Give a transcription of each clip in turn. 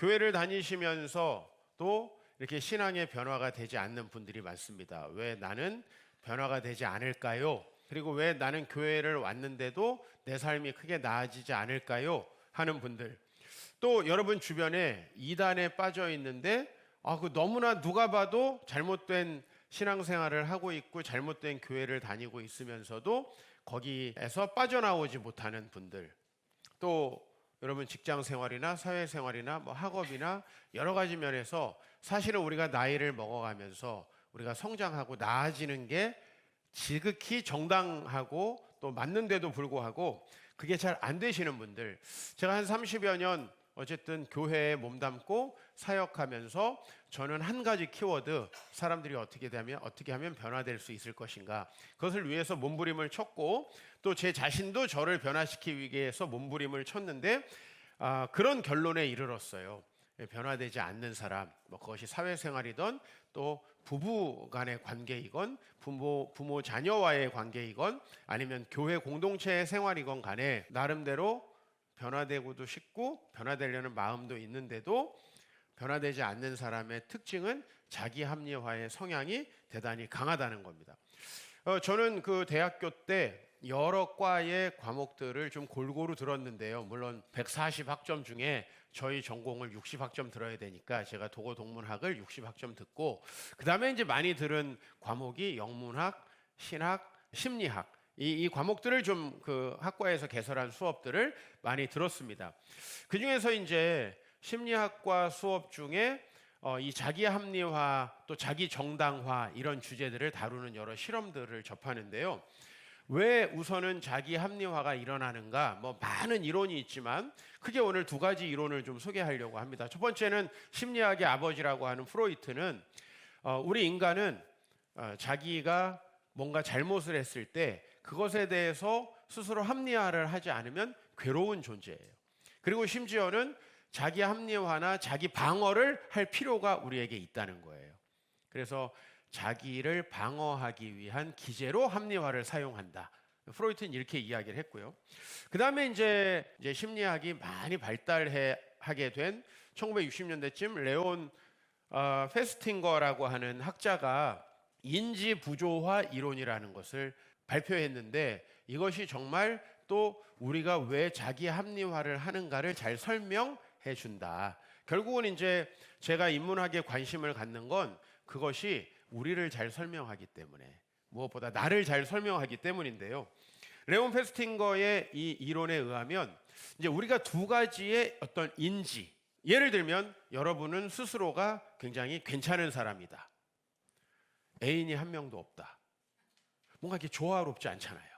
교회를 다니시면서도 이렇게 신앙의 변화가 되지 않는 분들이 많습니다. 왜 나는 변화가 되지 않을까요? 그리고 왜 나는 교회를 왔는데도 내 삶이 크게 나아지지 않을까요? 하는 분들. 또 여러분 주변에 이단에 빠져 있는데 그 너무나 누가 봐도 잘못된 신앙생활을 하고 있고 잘못된 교회를 다니고 있으면서도 거기에서 빠져나오지 못하는 분들. 또 여러분 직장 생활이나 사회 생활이나 뭐 학업이나 여러 가지 면에서 사실은 우리가 나이를 먹어가면서 우리가 성장하고 나아지는 게 지극히 정당하고 또 맞는데도 불구하고 그게 잘 안 되시는 분들. 제가 한 30여 년 어쨌든 교회에 몸담고 사역하면서 저는 한 가지 키워드, 사람들이 어떻게 하면 변화될 수 있을 것인가, 그것을 위해서 몸부림을 쳤고 또 제 자신도 저를 변화시키기 위해서 몸부림을 쳤는데 그런 결론에 이르렀어요. 변화되지 않는 사람, 그것이 사회생활이든 또 부부 간의 관계이건 부모 자녀와의 관계이건 아니면 교회 공동체의 생활이건 간에 나름대로 변화되고도 싶고 변화되려는 마음도 있는데도 변화되지 않는 사람의 특징은 자기 합리화의 성향이 대단히 강하다는 겁니다. 저는 그 대학교 때 여러 과의 과목들을 좀 골고루 들었는데요. 물론 140학점 중에 저희 전공을 60학점 들어야 되니까 제가 도고동문학을 60학점 듣고 그 다음에 이제 많이 들은 과목이 영문학, 신학, 심리학, 이 과목들을 좀 그 학과에서 개설한 수업들을 많이 들었습니다. 그 중에서 이제 심리학과 수업 중에 이 자기 합리화 또 자기 정당화 이런 주제들을 다루는 여러 실험들을 접하는데요. 왜 우선은 자기 합리화가 일어나는가? 많은 이론이 있지만 크게 오늘 두 가지 이론을 좀 소개하려고 합니다. 첫 번째는 심리학의 아버지라고 하는 프로이트는 우리 인간은 자기가 뭔가 잘못을 했을 때 그것에 대해서 스스로 합리화를 하지 않으면 괴로운 존재예요. 그리고 심지어는 자기 합리화나 자기 방어를 할 필요가 우리에게 있다는 거예요. 그래서 자기를 방어하기 위한 기제로 합리화를 사용한다. 프로이트는 이렇게 이야기를 했고요. 그 다음에 이제 심리학이 많이 발달하게 된 1960년대쯤 레온 페스팅거라고 하는 학자가 인지 부조화 이론이라는 것을 발표했는데 이것이 정말 또 우리가 왜 자기 합리화를 하는가를 잘 설명해 준다. 결국은 이제 제가 인문학에 관심을 갖는 건 그것이 우리를 잘 설명하기 때문에, 무엇보다 나를 잘 설명하기 때문인데요. 레온 페스팅거의 이 이론에 의하면 이제 우리가 두 가지의 어떤 인지, 예를 들면 여러분은 스스로가 굉장히 괜찮은 사람이다. 애인이 한 명도 없다. 뭔가 이렇게 조화롭지 않잖아요.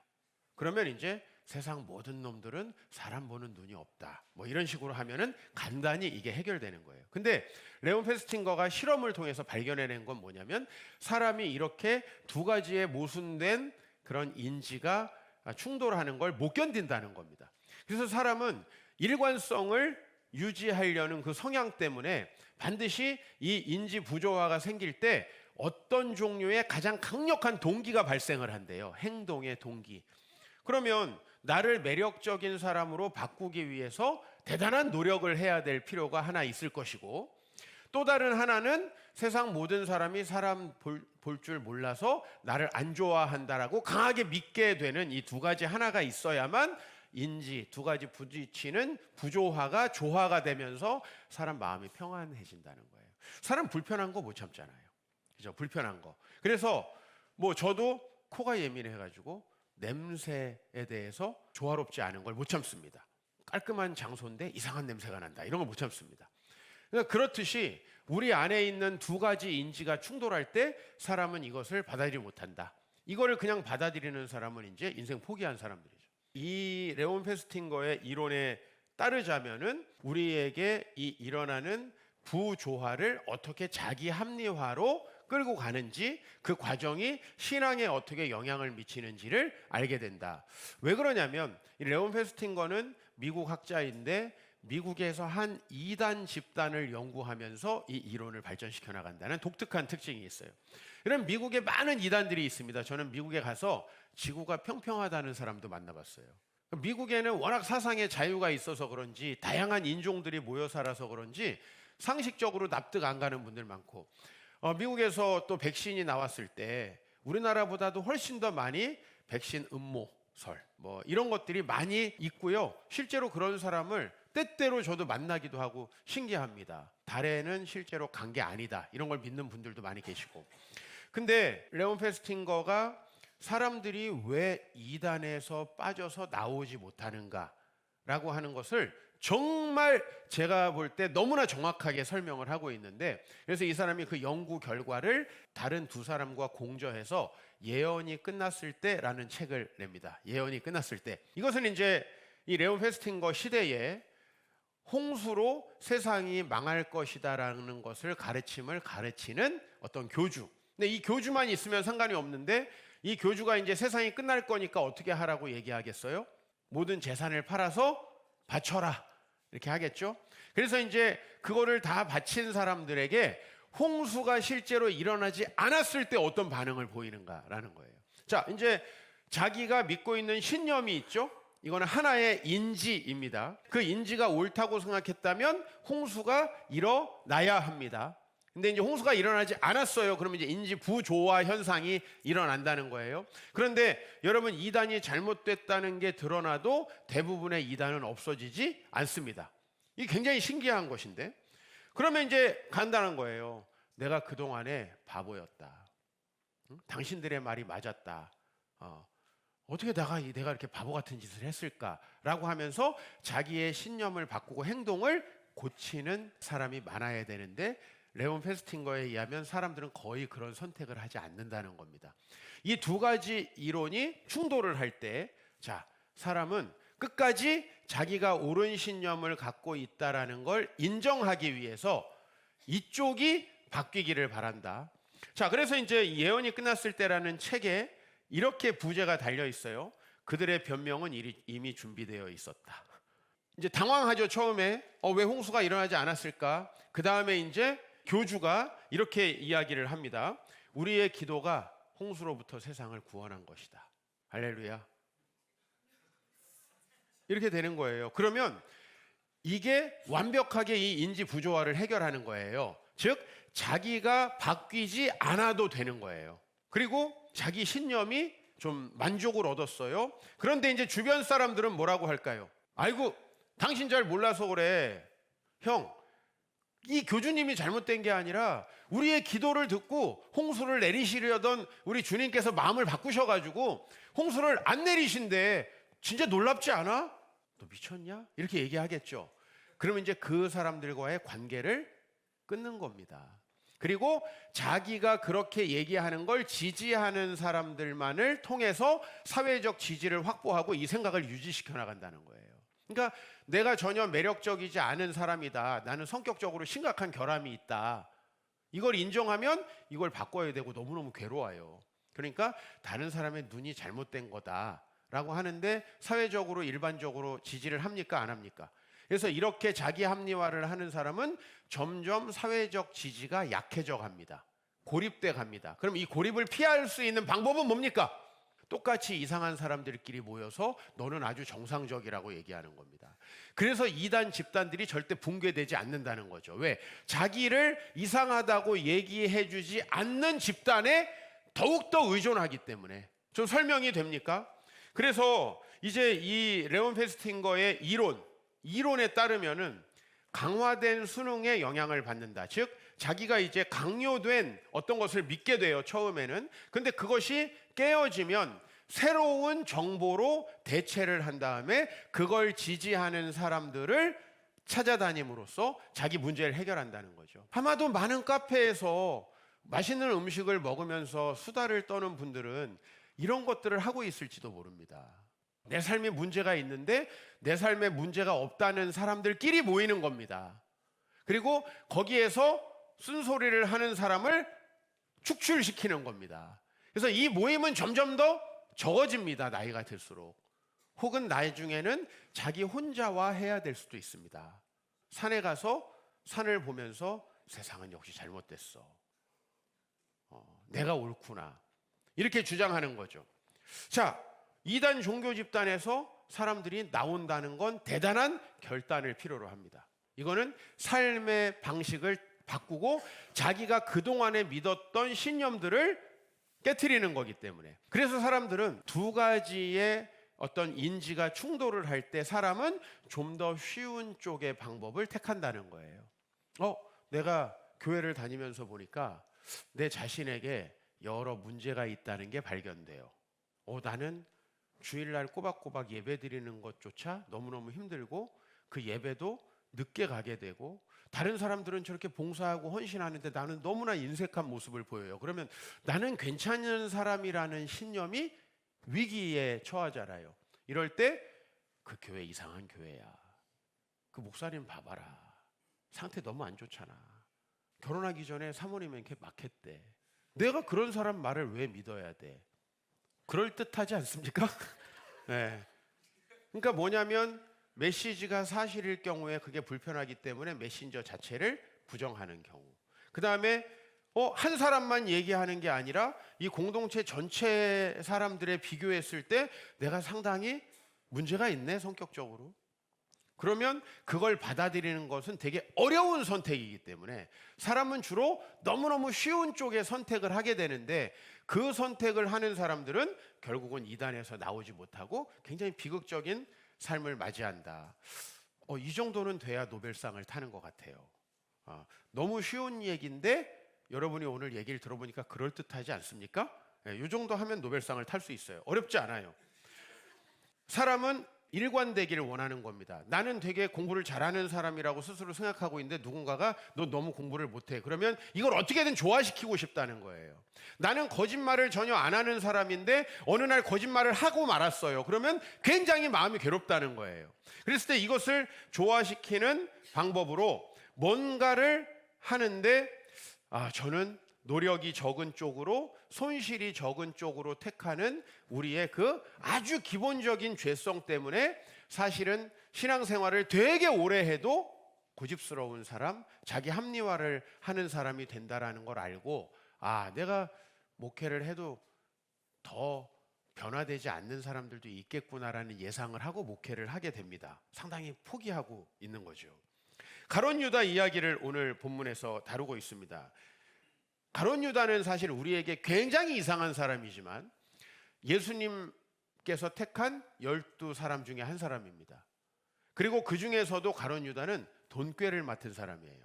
그러면 이제 세상 모든 놈들은 사람 보는 눈이 없다. 이런 식으로 하면은 간단히 이게 해결되는 거예요. 근데 레온 페스팅거가 실험을 통해서 발견해낸 건 뭐냐면 사람이 이렇게 두 가지의 모순된 그런 인지가 충돌하는 걸 못 견딘다는 겁니다. 그래서 사람은 일관성을 유지하려는 그 성향 때문에 반드시 이 인지 부조화가 생길 때 어떤 종류의 가장 강력한 동기가 발생을 한대요. 행동의 동기. 그러면 나를 매력적인 사람으로 바꾸기 위해서 대단한 노력을 해야 될 필요가 하나 있을 것이고 또 다른 하나는 세상 모든 사람이 사람 볼 줄 몰라서 나를 안 좋아한다라고 강하게 믿게 되는 이 두 가지 하나가 있어야만 인지 두 가지 부딪히는 부조화가 조화가 되면서 사람 마음이 평안해진다는 거예요. 사람 불편한 거 못 참잖아요. 그죠? 불편한 거. 그래서 저도 코가 예민해가지고 냄새에 대해서 조화롭지 않은 걸 못 참습니다. 깔끔한 장소인데 이상한 냄새가 난다. 이런 걸 못 참습니다. 그러니까 그렇듯이 우리 안에 있는 두 가지 인지가 충돌할 때 사람은 이것을 받아들이지 못한다. 이거를 그냥 받아들이는 사람은 이제 인생 포기한 사람들이죠. 이 레온 페스팅거의 이론에 따르자면은 우리에게 이 일어나는 부조화를 어떻게 자기 합리화로 끌고 가는지 그 과정이 신앙에 어떻게 영향을 미치는지를 알게 된다. 왜 그러냐면 이 레온 페스팅거는 미국 학자인데 미국에서 한 이단 집단을 연구하면서 이 이론을 발전시켜 나간다는 독특한 특징이 있어요. 이런 미국에 많은 이단들이 있습니다. 저는 미국에 가서 지구가 평평하다는 사람도 만나봤어요. 미국에는 워낙 사상의 자유가 있어서 그런지 다양한 인종들이 모여 살아서 그런지 상식적으로 납득 안 가는 분들 많고, 미국에서 또 백신이 나왔을 때 우리나라보다도 훨씬 더 많이 백신 음모설 뭐 이런 것들이 많이 있고요. 실제로 그런 사람을 때때로 저도 만나기도 하고 신기합니다. 달에는 실제로 간 게 아니다, 이런 걸 믿는 분들도 많이 계시고. 근데 레온 페스팅거가 사람들이 왜 이단에서 빠져서 나오지 못하는가라고 하는 것을 정말 제가 볼 때 너무나 정확하게 설명을 하고 있는데, 그래서 이 사람이 그 연구 결과를 다른 두 사람과 공저해서 예언이 끝났을 때라는 책을 냅니다. 예언이 끝났을 때. 이것은 이제 이 레온 페스팅거 시대에 홍수로 세상이 망할 것이다라는 것을 가르치는 어떤 교주. 근데 이 교주만 있으면 상관이 없는데, 이 교주가 이제 세상이 끝날 거니까 어떻게 하라고 얘기하겠어요? 모든 재산을 팔아서 바쳐라, 이렇게 하겠죠. 그래서 이제 그거를 다 바친 사람들에게 홍수가 실제로 일어나지 않았을 때 어떤 반응을 보이는가라는 거예요. 자, 이제 자기가 믿고 있는 신념이 있죠. 이거는 하나의 인지입니다. 그 인지가 옳다고 생각했다면 홍수가 일어나야 합니다. 근데 이제 홍수가 일어나지 않았어요. 그러면 이제 인지 부조화 현상이 일어난다는 거예요. 그런데 여러분, 이단이 잘못됐다는 게 드러나도 대부분의 이단은 없어지지 않습니다. 이게 굉장히 신기한 것인데, 그러면 이제 간단한 거예요. 내가 그동안에 바보였다. 당신들의 말이 맞았다. 어떻게 내가 이렇게 바보 같은 짓을 했을까라고 하면서 자기의 신념을 바꾸고 행동을 고치는 사람이 많아야 되는데, 레온 페스팅거에 의하면 사람들은 거의 그런 선택을 하지 않는다는 겁니다. 이 두 가지 이론이 충돌을 할 때, 자, 사람은 끝까지 자기가 옳은 신념을 갖고 있다라는 걸 인정하기 위해서 이쪽이 바뀌기를 바란다. 자, 그래서 이제 예언이 끝났을 때라는 책에 이렇게 부제가 달려 있어요. 그들의 변명은 이미 준비되어 있었다. 이제 당황하죠, 처음에. 왜 홍수가 일어나지 않았을까? 그 다음에 이제 교주가 이렇게 이야기를 합니다. 우리의 기도가 홍수로부터 세상을 구원한 것이다. 할렐루야. 이렇게 되는 거예요. 그러면 이게 완벽하게 이 인지 부조화를 해결하는 거예요. 즉, 자기가 바뀌지 않아도 되는 거예요. 그리고 자기 신념이 좀 만족을 얻었어요. 그런데 이제 주변 사람들은 뭐라고 할까요? 아이고, 당신 잘 몰라서 그래. 형, 이 교주님이 잘못된 게 아니라 우리의 기도를 듣고 홍수를 내리시려던 우리 주님께서 마음을 바꾸셔가지고 홍수를 안 내리신대. 진짜 놀랍지 않아? 너 미쳤냐? 이렇게 얘기하겠죠. 그러면 이제 그 사람들과의 관계를 끊는 겁니다. 그리고 자기가 그렇게 얘기하는 걸 지지하는 사람들만을 통해서 사회적 지지를 확보하고 이 생각을 유지시켜 나간다는 거예요. 그러니까 내가 전혀 매력적이지 않은 사람이다. 나는 성격적으로 심각한 결함이 있다. 이걸 인정하면 이걸 바꿔야 되고 너무너무 괴로워요. 그러니까 다른 사람의 눈이 잘못된 거다라고 하는데 사회적으로 일반적으로 지지를 합니까? 안 합니까? 그래서 이렇게 자기 합리화를 하는 사람은 점점 사회적 지지가 약해져 갑니다. 고립돼 갑니다. 그럼 이 고립을 피할 수 있는 방법은 뭡니까? 똑같이 이상한 사람들끼리 모여서 너는 아주 정상적이라고 얘기하는 겁니다. 그래서 이단 집단들이 절대 붕괴되지 않는다는 거죠. 왜? 자기를 이상하다고 얘기해 주지 않는 집단에 더욱더 의존하기 때문에. 좀 설명이 됩니까? 그래서 이제 이 레온 페스팅거의 이론에 따르면은 강화된 수능에 영향을 받는다. 즉, 자기가 이제 강요된 어떤 것을 믿게 돼요, 처음에는. 근데 그것이 깨어지면 새로운 정보로 대체를 한 다음에 그걸 지지하는 사람들을 찾아다님으로써 자기 문제를 해결한다는 거죠. 아마도 많은 카페에서 맛있는 음식을 먹으면서 수다를 떠는 분들은 이런 것들을 하고 있을지도 모릅니다. 내 삶에 문제가 있는데 내 삶에 문제가 없다는 사람들끼리 모이는 겁니다. 그리고 거기에서 쓴소리를 하는 사람을 축출시키는 겁니다. 그래서 이 모임은 점점 더 적어집니다. 나이가 들수록. 혹은 나중에는 자기 혼자와 해야 될 수도 있습니다. 산에 가서 산을 보면서 세상은 역시 잘못됐어. 내가 옳구나. 이렇게 주장하는 거죠. 자, 이단 종교 집단에서 사람들이 나온다는 건 대단한 결단을 필요로 합니다. 이거는 삶의 방식을 바꾸고 자기가 그동안에 믿었던 신념들을 깨트리는 거기 때문에. 그래서 사람들은 두 가지의 어떤 인지가 충돌을 할 때 사람은 좀 더 쉬운 쪽의 방법을 택한다는 거예요. 내가 교회를 다니면서 보니까 내 자신에게 여러 문제가 있다는 게 발견돼요. 나는 주일날 꼬박꼬박 예배 드리는 것조차 너무너무 힘들고 그 예배도 늦게 가게 되고 다른 사람들은 저렇게 봉사하고 헌신하는데 나는 너무나 인색한 모습을 보여요. 그러면 나는 괜찮은 사람이라는 신념이 위기에 처하잖아요. 이럴 때 그 교회 이상한 교회야. 그 목사님 봐봐라. 상태 너무 안 좋잖아. 결혼하기 전에 사모님은 이렇게 막 했대. 내가 그런 사람 말을 왜 믿어야 돼? 그럴듯하지 않습니까? 네. 그러니까 뭐냐면 메시지가 사실일 경우에 그게 불편하기 때문에 메신저 자체를 부정하는 경우. 그 다음에 한 사람만 얘기하는 게 아니라 이 공동체 전체 사람들에 비교했을 때 내가 상당히 문제가 있네, 성격적으로. 그러면 그걸 받아들이는 것은 되게 어려운 선택이기 때문에 사람은 주로 너무너무 쉬운 쪽에 선택을 하게 되는데 그 선택을 하는 사람들은 결국은 이단에서 나오지 못하고 굉장히 비극적인 삶을 맞이한다. 이 정도는 돼야 노벨상을 타는 것 같아요. 너무 쉬운 얘기인데 여러분이 오늘 얘기를 들어보니까 그럴듯하지 않습니까? 이 정도 하면 노벨상을 탈 수 있어요. 어렵지 않아요. 사람은 일관되기를 원하는 겁니다. 나는 되게 공부를 잘하는 사람이라고 스스로 생각하고 있는데 누군가가 너 너무 공부를 못해. 그러면 이걸 어떻게든 조화시키고 싶다는 거예요. 나는 거짓말을 전혀 안 하는 사람인데 어느 날 거짓말을 하고 말았어요. 그러면 굉장히 마음이 괴롭다는 거예요. 그랬을 때 이것을 조화시키는 방법으로 뭔가를 하는데 저는 노력이 적은 쪽으로 손실이 적은 쪽으로 택하는 우리의 그 아주 기본적인 죄성 때문에 사실은 신앙생활을 되게 오래 해도 고집스러운 사람, 자기 합리화를 하는 사람이 된다라는 걸 알고 내가 목회를 해도 더 변화되지 않는 사람들도 있겠구나라는 예상을 하고 목회를 하게 됩니다. 상당히 포기하고 있는 거죠. 가룟 유다 이야기를 오늘 본문에서 다루고 있습니다. 가룟 유다는 사실 우리에게 굉장히 이상한 사람이지만 예수님께서 택한 12사람 중에 한 사람입니다. 그리고 그 중에서도 가룟 유다는 돈꾀를 맡은 사람이에요.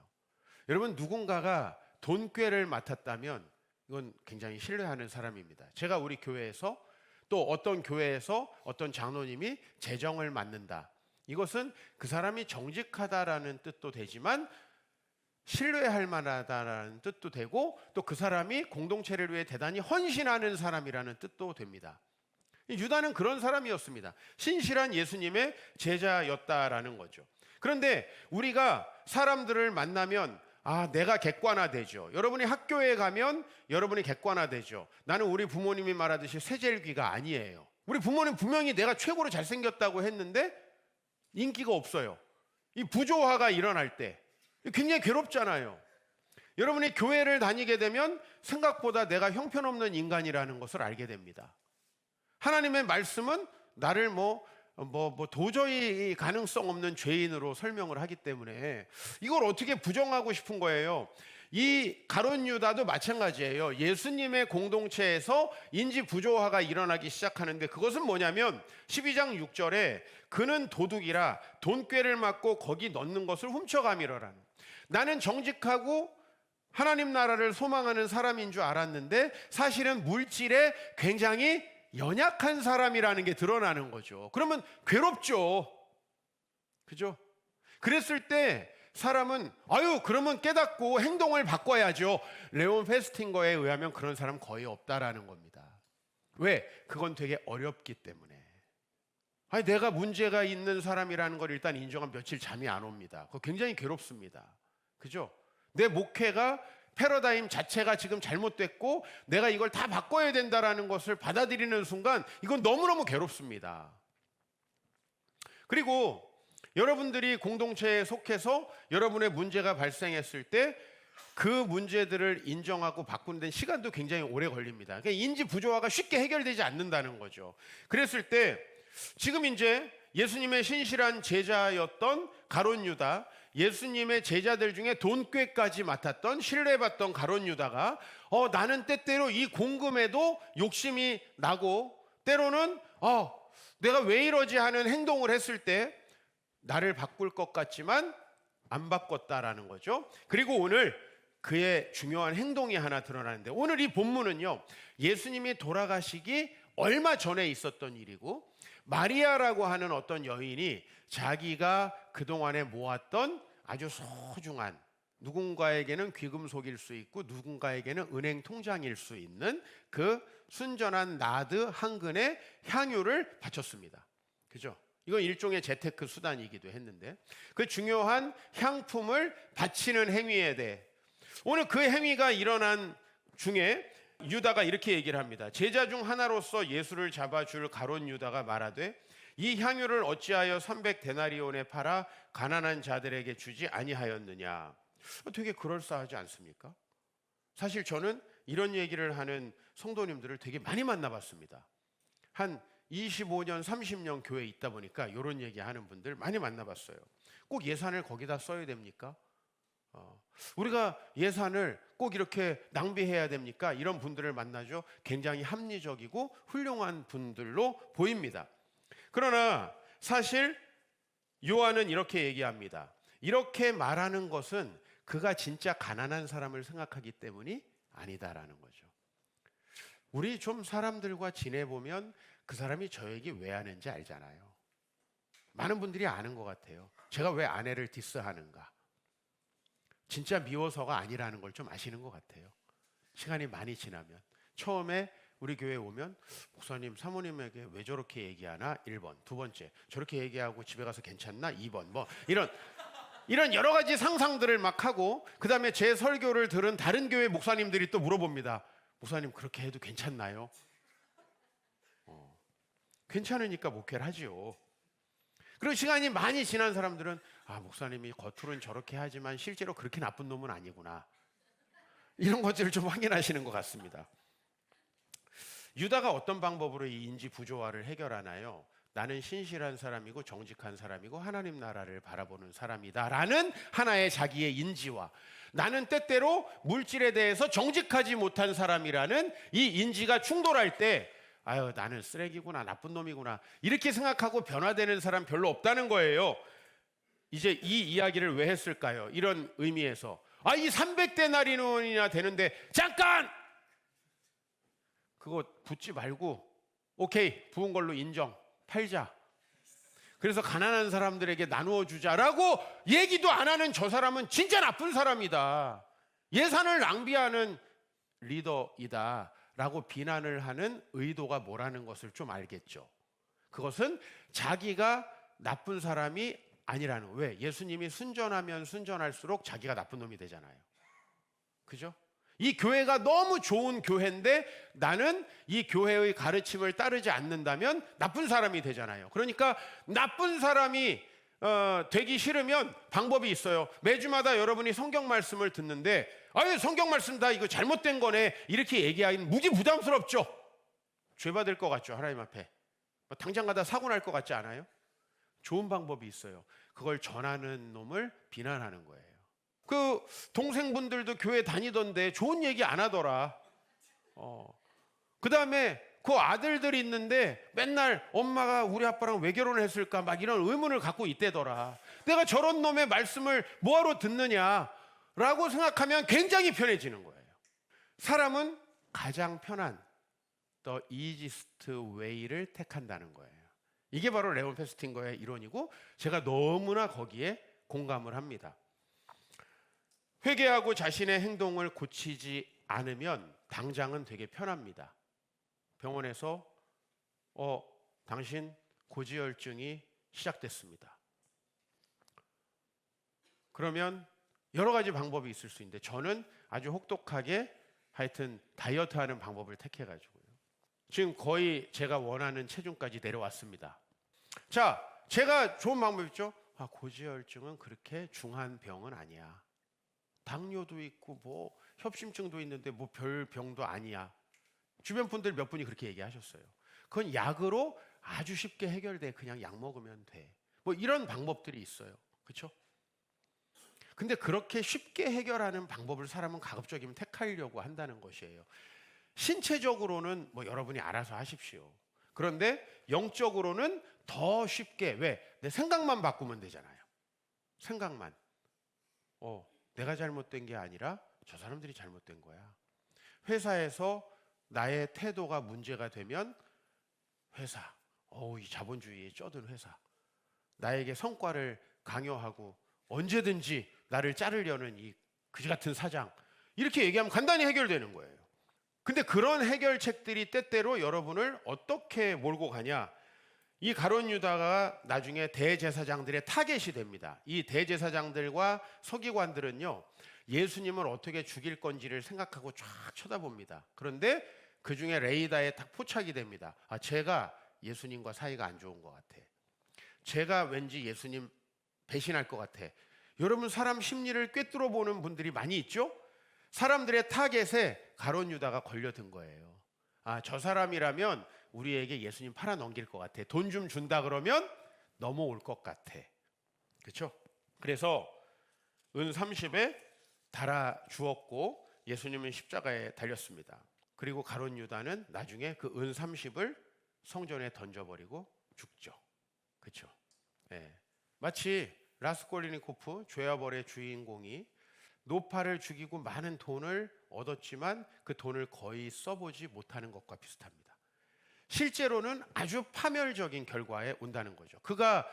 여러분, 누군가가 돈꾀를 맡았다면 이건 굉장히 신뢰하는 사람입니다. 제가 우리 교회에서 또 어떤 교회에서 어떤 장로님이 재정을 맡는다. 이것은 그 사람이 정직하다라는 뜻도 되지만 신뢰할 만하다라는 뜻도 되고 또 그 사람이 공동체를 위해 대단히 헌신하는 사람이라는 뜻도 됩니다. 유다는 그런 사람이었습니다. 신실한 예수님의 제자였다라는 거죠. 그런데 우리가 사람들을 만나면 내가 객관화되죠. 여러분이 학교에 가면 여러분이 객관화되죠. 나는 우리 부모님이 말하듯이 세젤귀가 아니에요. 우리 부모님 분명히 내가 최고로 잘생겼다고 했는데 인기가 없어요. 이 부조화가 일어날 때 굉장히 괴롭잖아요. 여러분이 교회를 다니게 되면 생각보다 내가 형편없는 인간이라는 것을 알게 됩니다. 하나님의 말씀은 나를 도저히 가능성 없는 죄인으로 설명을 하기 때문에 이걸 어떻게 부정하고 싶은 거예요. 이 가룟 유다도 마찬가지예요. 예수님의 공동체에서 인지 부조화가 일어나기 시작하는데 그것은 뭐냐면 12장 6절에 그는 도둑이라 돈꾀를 맞고 거기 넣는 것을 훔쳐가미러라는, 나는 정직하고 하나님 나라를 소망하는 사람인 줄 알았는데 사실은 물질에 굉장히 연약한 사람이라는 게 드러나는 거죠. 그러면 괴롭죠. 그죠? 그랬을 때 사람은 그러면 깨닫고 행동을 바꿔야죠. 레온 페스팅거에 의하면 그런 사람 거의 없다라는 겁니다. 왜? 그건 되게 어렵기 때문에. 내가 문제가 있는 사람이라는 걸 일단 인정하면 며칠 잠이 안 옵니다. 그거 굉장히 괴롭습니다. 그죠? 내 목회가 패러다임 자체가 지금 잘못됐고 내가 이걸 다 바꿔야 된다라는 것을 받아들이는 순간 이건 너무너무 괴롭습니다. 그리고 여러분들이 공동체에 속해서 여러분의 문제가 발생했을 때 그 문제들을 인정하고 바꾸는 데는 시간도 굉장히 오래 걸립니다. 그러니까 인지 부조화가 쉽게 해결되지 않는다는 거죠. 그랬을 때 지금 이제 예수님의 신실한 제자였던 가룟 유다, 예수님의 제자들 중에 돈꾀까지 맡았던 신뢰받던 가룟 유다가 나는 때때로 이 공금에도 욕심이 나고 때로는 내가 왜 이러지 하는 행동을 했을 때 나를 바꿀 것 같지만 안 바꿨다라는 거죠. 그리고 오늘 그의 중요한 행동이 하나 드러나는데, 오늘 이 본문은요, 예수님이 돌아가시기 얼마 전에 있었던 일이고, 마리아라고 하는 어떤 여인이 자기가 그동안에 모았던 아주 소중한, 누군가에게는 귀금속일 수 있고 누군가에게는 은행 통장일 수 있는 그 순전한 나드 한 근의 향유를 바쳤습니다. 그죠? 이건 일종의 재테크 수단이기도 했는데, 그 중요한 향품을 바치는 행위에 대해 오늘 그 행위가 일어난 중에 유다가 이렇게 얘기를 합니다. 제자 중 하나로서 예수를 잡아줄 가룟 유다가 말하되 이 향유를 어찌하여 300데나리온에 팔아 가난한 자들에게 주지 아니하였느냐. 되게 그럴싸하지 않습니까? 사실 저는 이런 얘기를 하는 성도님들을 되게 많이 만나봤습니다. 한 25년, 30년 교회에 있다 보니까 이런 얘기하는 분들 많이 만나봤어요. 꼭 예산을 거기다 써야 됩니까? 우리가 예산을 꼭 이렇게 낭비해야 됩니까? 이런 분들을 만나죠. 굉장히 합리적이고 훌륭한 분들로 보입니다. 그러나 사실 요한은 이렇게 얘기합니다. 이렇게 말하는 것은 그가 진짜 가난한 사람을 생각하기 때문이 아니다라는 거죠. 우리 좀 사람들과 지내보면 그 사람이 저 얘기 왜 하는지 알잖아요. 많은 분들이 아는 것 같아요. 제가 왜 아내를 디스하는가. 진짜 미워서가 아니라는 걸 좀 아시는 것 같아요. 시간이 많이 지나면. 처음에 우리 교회에 오면 목사님, 사모님에게 왜 저렇게 얘기하나? 1번. 두 번째, 저렇게 얘기하고 집에 가서 괜찮나? 2번. 뭐 이런 여러 가지 상상들을 막 하고, 그 다음에 제 설교를 들은 다른 교회 목사님들이 또 물어봅니다. 목사님, 그렇게 해도 괜찮나요? 괜찮으니까 목회를 하지요. 그리고 시간이 많이 지난 사람들은 목사님이 겉으로는 저렇게 하지만 실제로 그렇게 나쁜 놈은 아니구나. 이런 것들을 좀 확인하시는 것 같습니다. 유다가 어떤 방법으로 이 인지 부조화를 해결하나요? 나는 신실한 사람이고 정직한 사람이고 하나님 나라를 바라보는 사람이다라는 하나의 자기의 인지와, 나는 때때로 물질에 대해서 정직하지 못한 사람이라는 이 인지가 충돌할 때 나는 쓰레기구나, 나쁜 놈이구나, 이렇게 생각하고 변화되는 사람 별로 없다는 거예요. 이제 이 이야기를 왜 했을까요? 이런 의미에서 이 300데나리온이나 되는데 잠깐! 그거 붓지 말고 오케이, 부은 걸로 인정, 팔자. 그래서 가난한 사람들에게 나누어 주자라고 얘기도 안 하는 저 사람은 진짜 나쁜 사람이다, 예산을 낭비하는 리더이다 라고 비난을 하는 의도가 뭐라는 것을 좀 알겠죠. 그것은 자기가 나쁜 사람이 아니라는, 왜? 예수님이 순전하면 순전할수록 자기가 나쁜 놈이 되잖아요. 그죠? 이 교회가 너무 좋은 교회인데 나는 이 교회의 가르침을 따르지 않는다면 나쁜 사람이 되잖아요. 그러니까 나쁜 사람이 되기 싫으면 방법이 있어요. 매주마다 여러분이 성경 말씀을 듣는데 성경 말씀 다 이거 잘못된 거네 이렇게 얘기하기는 무지 부담스럽죠. 죄 받을 것 같죠, 하나님 앞에. 당장 가다 사고 날 것 같지 않아요? 좋은 방법이 있어요. 그걸 전하는 놈을 비난하는 거예요. 그 동생분들도 교회 다니던데 좋은 얘기 안 하더라. 그 다음에 그 아들들이 있는데 맨날 엄마가 우리 아빠랑 왜 결혼을 했을까 막 이런 의문을 갖고 있대더라. 내가 저런 놈의 말씀을 뭐하러 듣느냐라고 생각하면 굉장히 편해지는 거예요. 사람은 가장 편한 the easiest way를 택한다는 거예요. 이게 바로 레온 페스팅거의 이론이고 제가 너무나 거기에 공감을 합니다. 회개하고 자신의 행동을 고치지 않으면 당장은 되게 편합니다. 병원에서 당신 고지혈증이 시작됐습니다. 그러면 여러 가지 방법이 있을 수 있는데 저는 아주 혹독하게 하여튼 다이어트하는 방법을 택해가지고요. 지금 거의 제가 원하는 체중까지 내려왔습니다. 자, 제가 좋은 방법 있죠? 고지혈증은 그렇게 중한 병은 아니야. 당뇨도 있고 뭐 협심증도 있는데 뭐 별 병도 아니야. 주변 분들 몇 분이 그렇게 얘기하셨어요. 그건 약으로 아주 쉽게 해결돼. 그냥 약 먹으면 돼. 뭐 이런 방법들이 있어요. 그렇죠? 근데 그렇게 쉽게 해결하는 방법을 사람은 가급적이면 택하려고 한다는 것이에요. 신체적으로는 뭐 여러분이 알아서 하십시오. 그런데 영적으로는 더 쉽게, 왜? 내 생각만 바꾸면 되잖아요. 생각만. 내가 잘못된 게 아니라 저 사람들이 잘못된 거야. 회사에서 나의 태도가 문제가 되면 회사, 이 자본주의에 쩌든 회사, 나에게 성과를 강요하고 언제든지 나를 자르려는 이 그지 같은 사장, 이렇게 얘기하면 간단히 해결되는 거예요. 근데 그런 해결책들이 때때로 여러분을 어떻게 몰고 가냐? 이 가룟 유다가 나중에 대제사장들의 타겟이 됩니다. 이 대제사장들과 서기관들은요, 예수님을 어떻게 죽일 건지를 생각하고 쫙 쳐다봅니다. 그런데 그 중에 레이다에 딱 포착이 됩니다. 제가 예수님과 사이가 안 좋은 것 같아. 제가 왠지 예수님 배신할 것 같아. 여러분, 사람 심리를 꿰뚫어 보는 분들이 많이 있죠? 사람들의 타겟에 가룟 유다가 걸려든 거예요. 저 사람이라면 우리에게 예수님 팔아 넘길 것 같아. 돈 좀 준다 그러면 넘어올 것 같아. 그렇죠? 그래서 은 30에 달아 주었고 예수님은 십자가에 달렸습니다. 그리고 가룟 유다는 나중에 그 은 30을 성전에 던져버리고 죽죠. 그렇죠? 네. 마치 라스콜리니코프 죄와 벌의 주인공이 노파를 죽이고 많은 돈을 얻었지만 그 돈을 거의 써보지 못하는 것과 비슷합니다. 실제로는 아주 파멸적인 결과에 온다는 거죠. 그가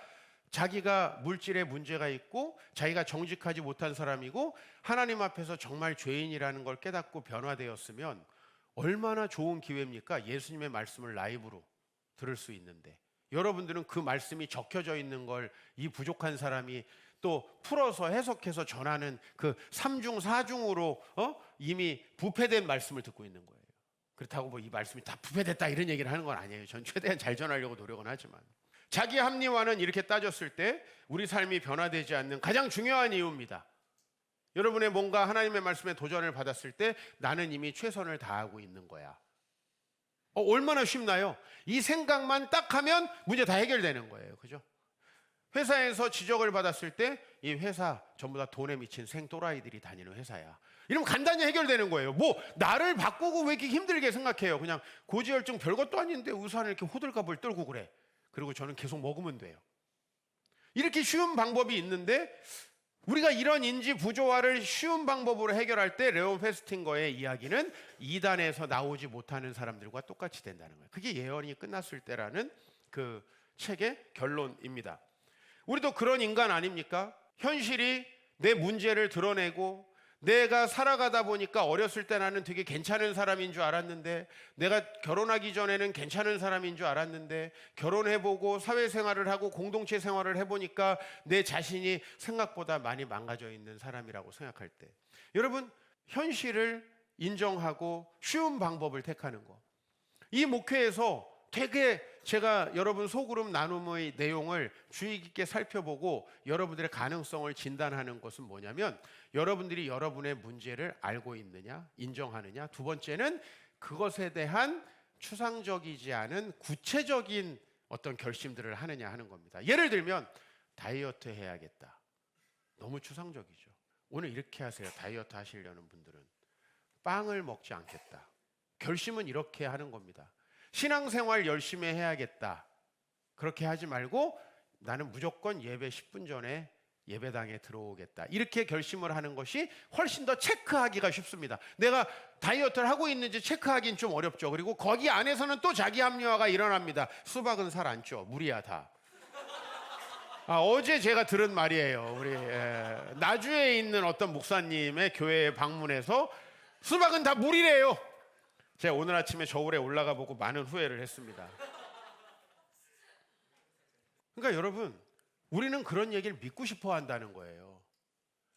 자기가 물질에 문제가 있고 자기가 정직하지 못한 사람이고 하나님 앞에서 정말 죄인이라는 걸 깨닫고 변화되었으면 얼마나 좋은 기회입니까? 예수님의 말씀을 라이브로 들을 수 있는데, 여러분들은 그 말씀이 적혀져 있는 걸 이 부족한 사람이 또 풀어서 해석해서 전하는 그 3중 4중으로 이미 부패된 말씀을 듣고 있는 거예요. 그렇다고 뭐 이 말씀이 다 부패됐다 이런 얘기를 하는 건 아니에요. 전 최대한 잘 전하려고 노력은 하지만, 자기 합리화는 이렇게 따졌을 때 우리 삶이 변화되지 않는 가장 중요한 이유입니다. 여러분의 뭔가 하나님의 말씀에 도전을 받았을 때 나는 이미 최선을 다하고 있는 거야. 얼마나 쉽나요? 이 생각만 딱 하면 문제 다 해결되는 거예요. 그죠? 회사에서 지적을 받았을 때 이 회사 전부 다 돈에 미친 생또라이들이 다니는 회사야. 이러면 간단히 해결되는 거예요. 뭐 나를 바꾸고 왜 이렇게 힘들게 생각해요? 그냥 고지혈증 별것도 아닌데 우산을 이렇게 호들갑을 떨고 그래. 그리고 저는 계속 먹으면 돼요. 이렇게 쉬운 방법이 있는데 우리가 이런 인지 부조화를 쉬운 방법으로 해결할 때 레온 페스팅거의 이야기는 이단에서 나오지 못하는 사람들과 똑같이 된다는 거예요. 그게 예언이 끝났을 때라는 그 책의 결론입니다. 우리도 그런 인간 아닙니까? 현실이 내 문제를 드러내고 내가 살아가다 보니까 어렸을 때 나는 되게 괜찮은 사람인 줄 알았는데, 내가 결혼하기 전에는 괜찮은 사람인 줄 알았는데 결혼해보고 사회생활을 하고 공동체 생활을 해보니까 내 자신이 생각보다 많이 망가져 있는 사람이라고 생각할 때, 여러분, 현실을 인정하고 쉬운 방법을 택하는 거, 이 목회에서 되게 제가 여러분 소그룹 나눔의 내용을 주의 깊게 살펴보고 여러분들의 가능성을 진단하는 것은 뭐냐면, 여러분들이 여러분의 문제를 알고 있느냐, 인정하느냐, 두 번째는 그것에 대한 추상적이지 않은 구체적인 어떤 결심들을 하느냐 하는 겁니다. 예를 들면 다이어트 해야겠다. 너무 추상적이죠. 오늘 이렇게 하세요. 다이어트 하시려는 분들은 빵을 먹지 않겠다. 결심은 이렇게 하는 겁니다. 신앙생활 열심히 해야겠다. 그렇게 하지 말고 나는 무조건 예배 10분 전에 예배당에 들어오겠다. 이렇게 결심을 하는 것이 훨씬 더 체크하기가 쉽습니다. 내가 다이어트를 하고 있는지 체크하기는 좀 어렵죠. 그리고 거기 안에서는 또 자기 합리화가 일어납니다. 수박은 살 안 쪄. 물이야 다. 어제 제가 들은 말이에요. 우리 나주에 있는 어떤 목사님의 교회에 방문해서 수박은 다 물이래요. 제가 오늘 아침에 저울에 올라가 보고 많은 후회를 했습니다. 그러니까 여러분, 우리는 그런 얘기를 믿고 싶어 한다는 거예요.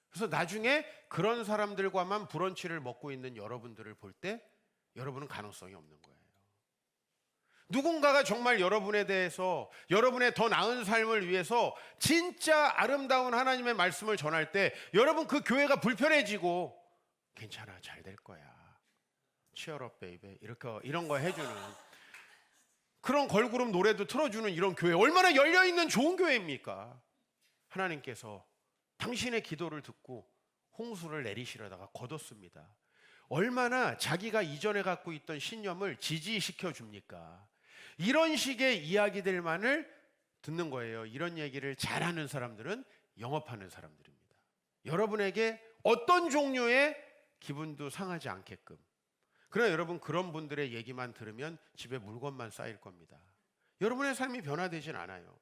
그래서 나중에 그런 사람들과만 브런치를 먹고 있는 여러분들을 볼 때 여러분은 가능성이 없는 거예요. 누군가가 정말 여러분에 대해서 여러분의 더 나은 삶을 위해서 진짜 아름다운 하나님의 말씀을 전할 때 여러분 그 교회가 불편해지고 괜찮아, 잘 될 거야, 치얼업 베이베 이런 거 해주는 그런 걸그룹 노래도 틀어주는 이런 교회 얼마나 열려있는 좋은 교회입니까? 하나님께서 당신의 기도를 듣고 홍수를 내리시려다가 거뒀습니다. 얼마나 자기가 이전에 갖고 있던 신념을 지지시켜 줍니까? 이런 식의 이야기들만을 듣는 거예요. 이런 얘기를 잘하는 사람들은 영업하는 사람들입니다. 여러분에게 어떤 종류의 기분도 상하지 않게끔. 그러나 여러분 그런 분들의 얘기만 들으면 집에 물건만 쌓일 겁니다. 여러분의 삶이 변화되진 않아요.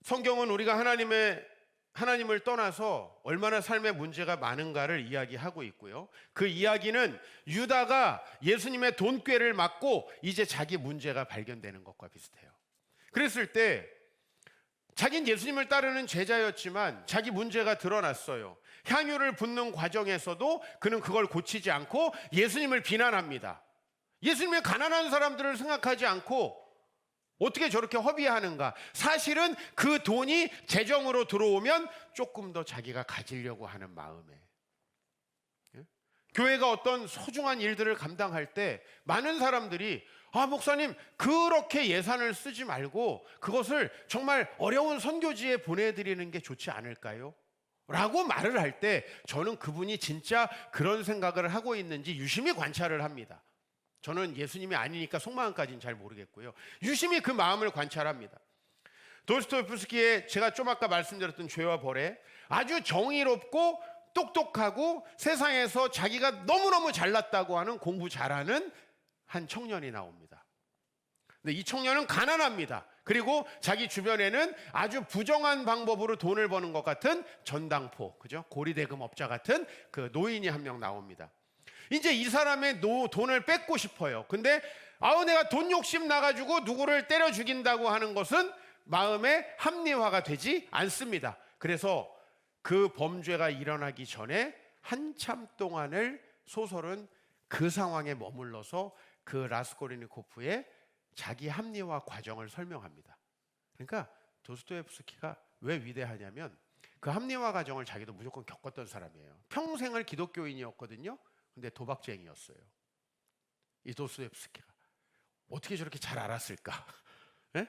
성경은 우리가 하나님을 떠나서 얼마나 삶의 문제가 많은가를 이야기하고 있고요. 그 이야기는 유다가 예수님의 돈꾀를 맞고 이제 자기 문제가 발견되는 것과 비슷해요. 그랬을 때 자긴 예수님을 따르는 제자였지만 자기 문제가 드러났어요. 향유를 붓는 과정에서도 그는 그걸 고치지 않고 예수님을 비난합니다. 예수님의 가난한 사람들을 생각하지 않고 어떻게 저렇게 허비하는가? 사실은 그 돈이 재정으로 들어오면 조금 더 자기가 가지려고 하는 마음에. 교회가 어떤 소중한 일들을 감당할 때 많은 사람들이 목사님 그렇게 예산을 쓰지 말고 그것을 정말 어려운 선교지에 보내드리는 게 좋지 않을까요? 라고 말을 할 때 저는 그분이 진짜 그런 생각을 하고 있는지 유심히 관찰을 합니다. 저는 예수님이 아니니까 속마음까지는 잘 모르겠고요. 유심히 그 마음을 관찰합니다. 도스토옙스키의 제가 좀 아까 말씀드렸던 죄와 벌에 아주 정의롭고 똑똑하고 세상에서 자기가 너무너무 잘났다고 하는 공부 잘하는 한 청년이 나옵니다. 근데 이 청년은 가난합니다. 그리고 자기 주변에는 아주 부정한 방법으로 돈을 버는 것 같은 전당포, 그죠? 고리대금업자 같은 그 노인이 한 명 나옵니다. 이제 이 사람의 돈을 뺏고 싶어요. 근데 내가 돈 욕심 나가지고 누구를 때려 죽인다고 하는 것은 마음에 합리화가 되지 않습니다. 그래서 그 범죄가 일어나기 전에 한참 동안을 소설은 그 상황에 머물러서 그 라스콜리니코프의 자기 합리화 과정을 설명합니다. 그러니까 도스토옙스키가 왜 위대하냐면 그 합리화 과정을 자기도 무조건 겪었던 사람이에요. 평생을 기독교인이었거든요. 근데 도박쟁이였어요. 이 도스토옙스키가 어떻게 저렇게 잘 알았을까? 네?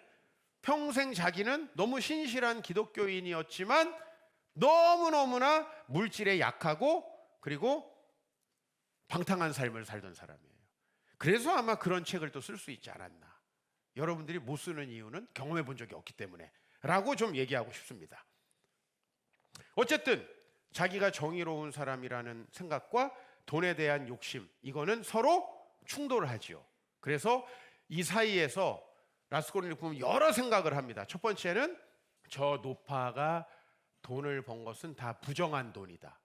평생 자기는 너무 신실한 기독교인이었지만 너무너무나 물질에 약하고 그리고 방탕한 삶을 살던 사람이에요. 그래서 아마 그런 책을 또 쓸 수 있지 않았나. 여러분들이 못 쓰는 이유는 경험해 본 적이 없기 때문에 라고 좀 얘기하고 싶습니다. 어쨌든 자기가 정의로운 사람이라는 생각과 돈에 대한 욕심, 이거는 서로 충돌하지요. 그래서 이 사이에서 라스콜리니코프는 여러 생각을 합니다. 첫 번째는 저 노파가 돈을 번 것은 다 부정한 돈이다.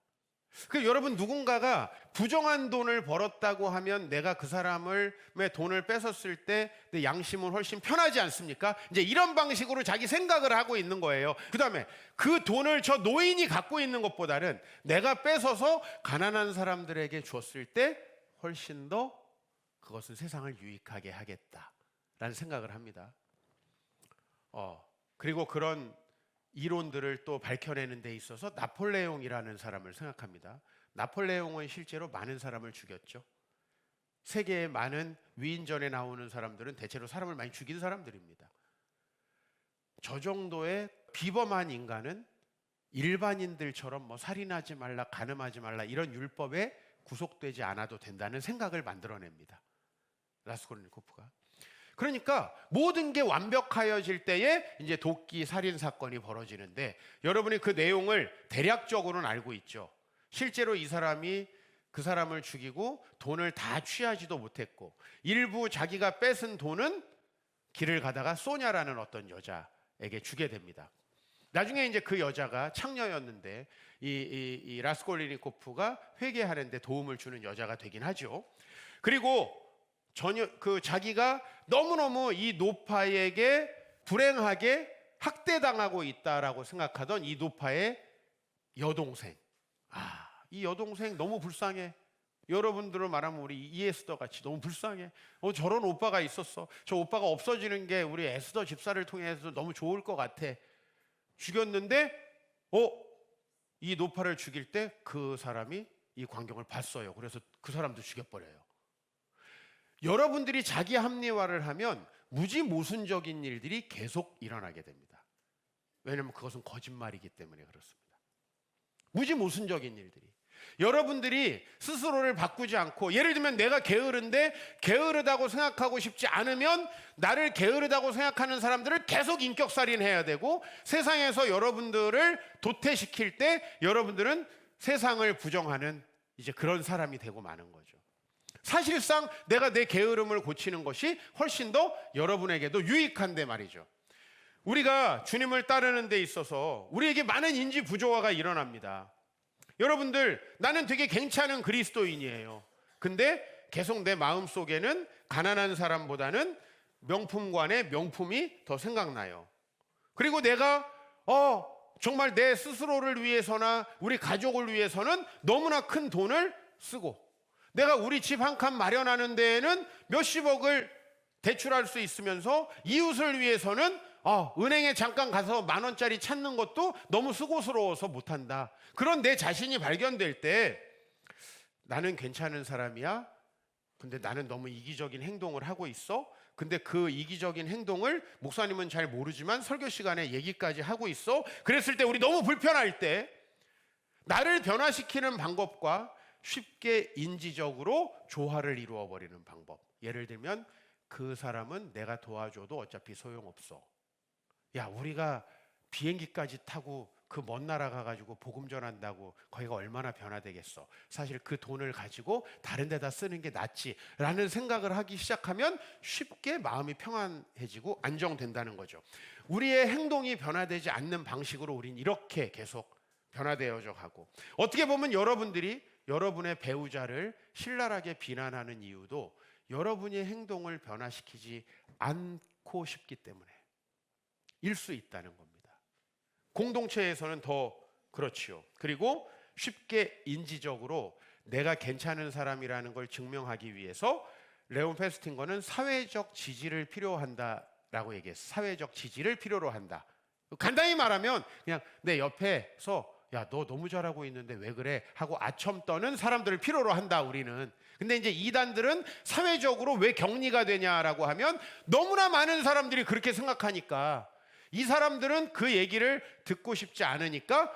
여러분 누군가가 부정한 돈을 벌었다고 하면 내가 그 사람의 돈을 뺏었을 때 내 양심은 훨씬 편하지 않습니까? 이제 이런 방식으로 자기 생각을 하고 있는 거예요. 그 다음에 그 돈을 저 노인이 갖고 있는 것보다는 내가 뺏어서 가난한 사람들에게 줬을 때 훨씬 더 그것은 세상을 유익하게 하겠다라는 생각을 합니다. 그리고 그런 이론들을 또 밝혀내는 데 있어서 나폴레옹이라는 사람을 생각합니다. 나폴레옹은 실제로 많은 사람을 죽였죠. 세계의 많은 위인전에 나오는 사람들은 대체로 사람을 많이 죽인 사람들입니다. 저 정도의 비범한 인간은 일반인들처럼 살인하지 말라, 간음하지 말라 이런 율법에 구속되지 않아도 된다는 생각을 만들어냅니다. 라스콜니코프가. 그러니까 모든 게 완벽하여질 때에 이제 도끼 살인 사건이 벌어지는데 여러분이 그 내용을 대략적으로는 알고 있죠. 실제로 이 사람이 그 사람을 죽이고 돈을 다 취하지도 못했고 일부 자기가 뺏은 돈은 길을 가다가 소냐라는 어떤 여자에게 주게 됩니다. 나중에 이제 그 여자가 창녀였는데 이 라스콜리니코프가 회개하는데 도움을 주는 여자가 되긴 하죠. 그리고 자기가 너무너무 이 노파에게 불행하게 학대당하고 있다라고 생각하던 이 노파의 여동생. 이 여동생 너무 불쌍해. 여러분들을 말하면 우리 이 에스더 같이 너무 불쌍해. 저런 오빠가 있었어. 저 오빠가 없어지는 게 우리 에스더 집사를 통해서 너무 좋을 것 같아. 죽였는데 이 노파를 죽일 때 그 사람이 이 광경을 봤어요. 그래서 그 사람도 죽여버려요. 여러분들이 자기 합리화를 하면 무지모순적인 일들이 계속 일어나게 됩니다. 왜냐하면 그것은 거짓말이기 때문에 그렇습니다. 무지모순적인 일들이. 여러분들이 스스로를 바꾸지 않고, 예를 들면 내가 게으른데 게으르다고 생각하고 싶지 않으면 나를 게으르다고 생각하는 사람들을 계속 인격살인해야 되고, 세상에서 여러분들을 도태시킬 때 여러분들은 세상을 부정하는 이제 그런 사람이 되고 마는 거죠. 사실상 내가 내 게으름을 고치는 것이 훨씬 더 여러분에게도 유익한데 말이죠. 우리가 주님을 따르는 데 있어서 우리에게 많은 인지 부조화가 일어납니다. 여러분들, 나는 되게 괜찮은 그리스도인이에요. 근데 계속 내 마음속에는 가난한 사람보다는 명품관의 명품이 더 생각나요. 그리고 내가 정말 내 스스로를 위해서나 우리 가족을 위해서는 너무나 큰 돈을 쓰고, 내가 우리 집 한 칸 마련하는 데에는 몇십억을 대출할 수 있으면서 이웃을 위해서는 은행에 잠깐 가서 10,000원짜리 찾는 것도 너무 수고스러워서 못한다. 그런 내 자신이 발견될 때 나는 괜찮은 사람이야. 근데 나는 너무 이기적인 행동을 하고 있어. 근데 그 이기적인 행동을 목사님은 잘 모르지만 설교 시간에 얘기까지 하고 있어. 그랬을 때 우리 너무 불편할 때 나를 변화시키는 방법과 쉽게 인지적으로 조화를 이루어 버리는 방법. 예를 들면 그 사람은 내가 도와줘도 어차피 소용없어. 야, 우리가 비행기까지 타고 그 먼 나라 가가지고 복음 전한다고 거기가 얼마나 변화되겠어. 사실 그 돈을 가지고 다른 데다 쓰는 게 낫지 라는 생각을 하기 시작하면 쉽게 마음이 평안해지고 안정된다는 거죠. 우리의 행동이 변화되지 않는 방식으로 우린 이렇게 계속 변화되어져 가고, 어떻게 보면 여러분들이 여러분의 배우자를 신랄하게 비난하는 이유도 여러분의 행동을 변화시키지 않고 싶기 때문에 일 수 있다는 겁니다. 공동체에서는 더 그렇지요. 그리고 쉽게 인지적으로 내가 괜찮은 사람이라는 걸 증명하기 위해서 레온 페스팅거는 사회적 지지를 필요한다라고 얘기했어요. 사회적 지지를 필요로 한다. 간단히 말하면 그냥 내 옆에서 야, 너 너무 잘하고 있는데 왜 그래? 하고 아첨 떠는 사람들을 필요로 한다, 우리는. 근데 이제 이단들은 사회적으로 왜 격리가 되냐라고 하면 너무나 많은 사람들이 그렇게 생각하니까 이 사람들은 그 얘기를 듣고 싶지 않으니까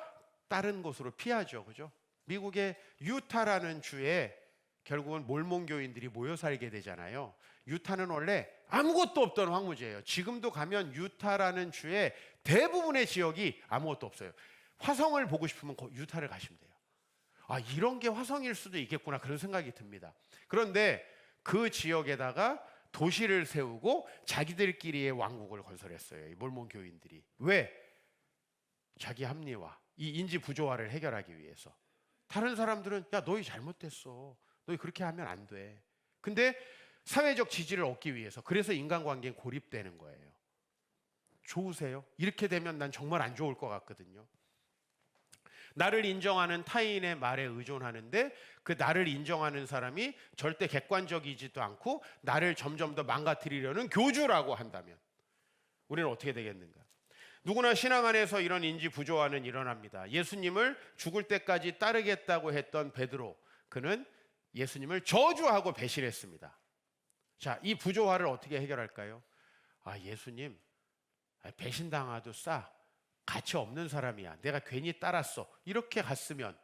다른 곳으로 피하죠. 그죠? 미국의 유타라는 주에 결국은 몰몬교인들이 모여 살게 되잖아요. 유타는 원래 아무것도 없던 황무지예요. 지금도 가면 유타라는 주에 대부분의 지역이 아무것도 없어요. 화성을 보고 싶으면 유타를 가시면 돼요. 이런 게 화성일 수도 있겠구나, 그런 생각이 듭니다. 그런데 그 지역에다가 도시를 세우고 자기들끼리의 왕국을 건설했어요, 이 몰몬 교인들이. 왜? 자기 합리화, 이 인지 부조화를 해결하기 위해서. 다른 사람들은 야, 너희 잘못됐어, 너희 그렇게 하면 안 돼. 근데 사회적 지지를 얻기 위해서, 그래서 인간관계에 고립되는 거예요. 좋으세요? 이렇게 되면 난 정말 안 좋을 것 같거든요. 나를 인정하는 타인의 말에 의존하는데 그 나를 인정하는 사람이 절대 객관적이지도 않고 나를 점점 더 망가뜨리려는 교주라고 한다면 우리는 어떻게 되겠는가? 누구나 신앙 안에서 이런 인지 부조화는 일어납니다. 예수님을 죽을 때까지 따르겠다고 했던 베드로, 그는 예수님을 저주하고 배신했습니다. 자, 이 부조화를 어떻게 해결할까요? 예수님 배신당하도 가치 없는 사람이야, 내가 괜히 따랐어, 이렇게 갔으면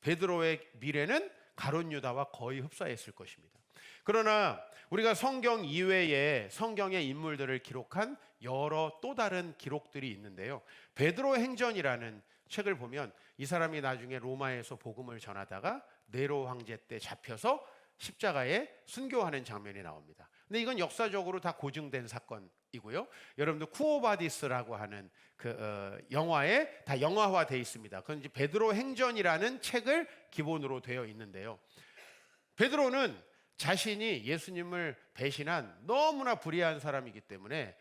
베드로의 미래는 가룟 유다와 거의 흡사했을 것입니다. 그러나 우리가 성경 이외에 성경의 인물들을 기록한 여러 또 다른 기록들이 있는데요. 베드로 행전이라는 책을 보면 이 사람이 나중에 로마에서 복음을 전하다가 네로 황제 때 잡혀서 십자가에 순교하는 장면이 나옵니다. 근데 이건 역사적으로 다 고증된 사건이고요. 여러분들 쿠오바디스라고 하는 영화에 다 영화화되어 있습니다. 그건 이제 베드로 행전이라는 책을 기본으로 되어 있는데요. 베드로는 자신이 예수님을 배신한 너무나 불의한 사람이기 때문에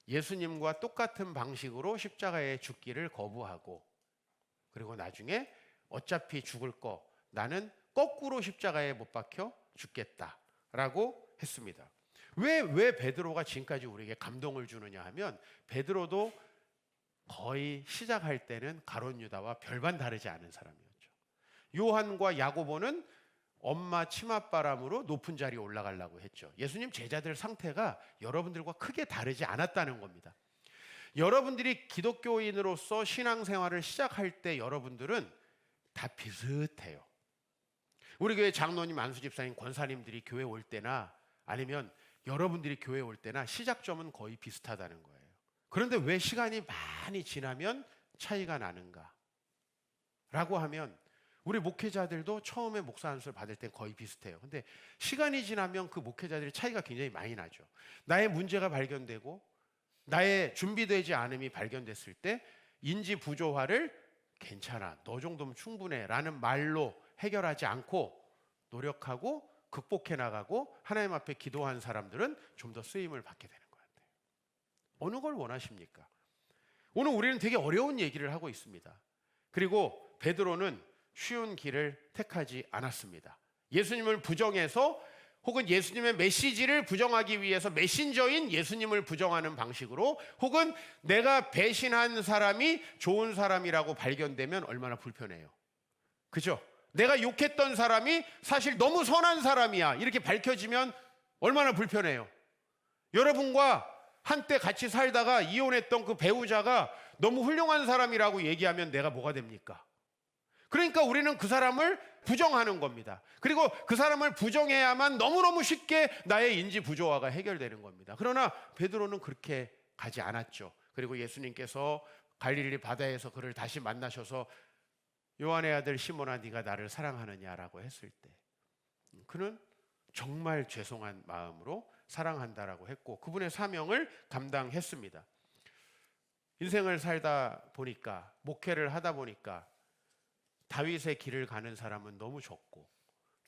예수님과 똑같은 방식으로 십자가에 죽기를 거부하고, 그리고 나중에 어차피 죽을 거 나는 거꾸로 십자가에 못 박혀 죽겠다라고 했습니다. 왜 베드로가 지금까지 우리에게 감동을 주느냐 하면 베드로도 거의 시작할 때는 가룟 유다와 별반 다르지 않은 사람이었죠. 요한과 야고보는 엄마 치맛바람으로 높은 자리에 올라가려고 했죠. 예수님 제자들 상태가 여러분들과 크게 다르지 않았다는 겁니다. 여러분들이 기독교인으로서 신앙생활을 시작할 때 여러분들은 다 비슷해요. 우리 교회 장로님, 안수집사님, 권사님들이 교회 올 때나 아니면 여러분들이 교회 올 때나 시작점은 거의 비슷하다는 거예요. 그런데 왜 시간이 많이 지나면 차이가 나는가? 라고 하면 우리 목회자들도 처음에 목사 안수를 받을 땐 거의 비슷해요. 근데 시간이 지나면 그 목회자들이 차이가 굉장히 많이 나죠. 나의 문제가 발견되고 나의 준비되지 않음이 발견됐을 때 인지 부조화를 괜찮아, 너 정도면 충분해 라는 말로 해결하지 않고 노력하고 극복해 나가고 하나님 앞에 기도한 사람들은 좀 더 쓰임을 받게 되는 것 같아요. 어느 걸 원하십니까? 오늘 우리는 되게 어려운 얘기를 하고 있습니다. 그리고 베드로는 쉬운 길을 택하지 않았습니다. 예수님을 부정해서 혹은 예수님의 메시지를 부정하기 위해서 메신저인 예수님을 부정하는 방식으로 혹은 내가 배신한 사람이 좋은 사람이라고 발견되면 얼마나 불편해요. 그죠? 내가 욕했던 사람이 사실 너무 선한 사람이야 이렇게 밝혀지면 얼마나 불편해요. 여러분과 한때 같이 살다가 이혼했던 그 배우자가 너무 훌륭한 사람이라고 얘기하면 내가 뭐가 됩니까? 그러니까 우리는 그 사람을 부정하는 겁니다. 그리고 그 사람을 부정해야만 너무너무 쉽게 나의 인지 부조화가 해결되는 겁니다. 그러나 베드로는 그렇게 가지 않았죠. 그리고 예수님께서 갈릴리 바다에서 그를 다시 만나셔서 요한의 아들 시몬아 네가 나를 사랑하느냐라고 했을 때 그는 정말 죄송한 마음으로 사랑한다라고 했고 그분의 사명을 감당했습니다. 인생을 살다 보니까 목회를 하다 보니까 다윗의 길을 가는 사람은 너무 적고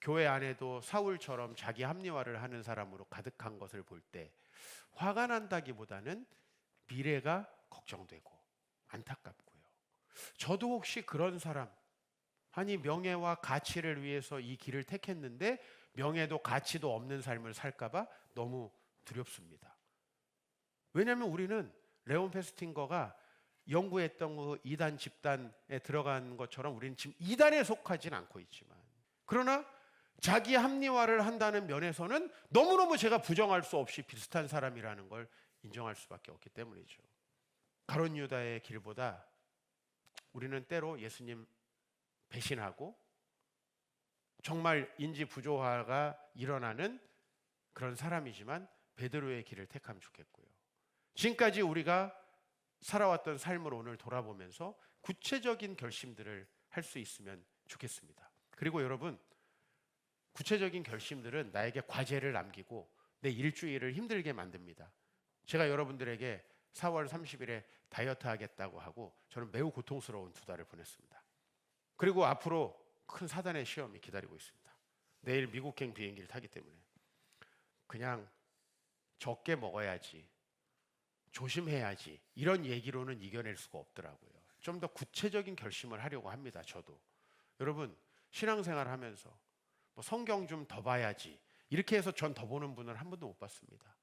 교회 안에도 사울처럼 자기 합리화를 하는 사람으로 가득한 것을 볼 때 화가 난다기보다는 미래가 걱정되고 안타깝고요. 저도 혹시 그런 사람, 아니 명예와 가치를 위해서 이 길을 택했는데 명예도 가치도 없는 삶을 살까봐 너무 두렵습니다. 왜냐하면 우리는 레온 페스팅거가 연구했던 그 이단 집단에 들어간 것처럼 우리는 지금 이단에 속하진 않고 있지만 그러나 자기 합리화를 한다는 면에서는 너무너무 제가 부정할 수 없이 비슷한 사람이라는 걸 인정할 수밖에 없기 때문이죠. 가룟 유다의 길보다 우리는 때로 예수님 배신하고 정말 인지 부조화가 일어나는 그런 사람이지만 베드로의 길을 택하면 좋겠고요. 지금까지 우리가 살아왔던 삶을 오늘 돌아보면서 구체적인 결심들을 할 수 있으면 좋겠습니다. 그리고 여러분, 구체적인 결심들은 나에게 과제를 남기고 내 일주일을 힘들게 만듭니다. 제가 여러분들에게 4월 30일에 다이어트 하겠다고 하고 저는 매우 고통스러운 2달을 보냈습니다. 그리고 앞으로 큰 사단의 시험이 기다리고 있습니다. 내일 미국행 비행기를 타기 때문에 그냥 적게 먹어야지, 조심해야지 이런 얘기로는 이겨낼 수가 없더라고요. 좀 더 구체적인 결심을 하려고 합니다. 저도. 여러분 신앙생활 하면서 뭐 성경 좀 더 봐야지 이렇게 해서 전 더 보는 분을 한 번도 못 봤습니다.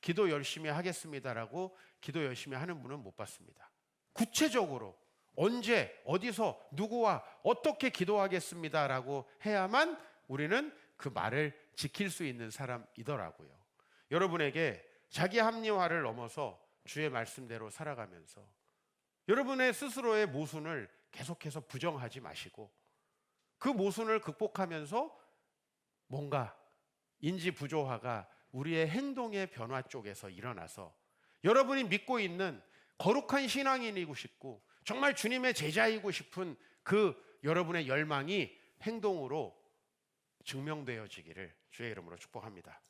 기도 열심히 하겠습니다라고 기도 열심히 하는 분은 못 봤습니다. 구체적으로 언제 어디서 누구와 어떻게 기도하겠습니다라고 해야만 우리는 그 말을 지킬 수 있는 사람이더라고요. 여러분에게 자기 합리화를 넘어서 주의 말씀대로 살아가면서 여러분의 스스로의 모순을 계속해서 부정하지 마시고 그 모순을 극복하면서 뭔가 인지 부조화가 우리의 행동의 변화 쪽에서 일어나서 여러분이 믿고 있는 거룩한 신앙인이고 싶고 정말 주님의 제자이고 싶은 그 여러분의 열망이 행동으로 증명되어지기를 주의 이름으로 축복합니다.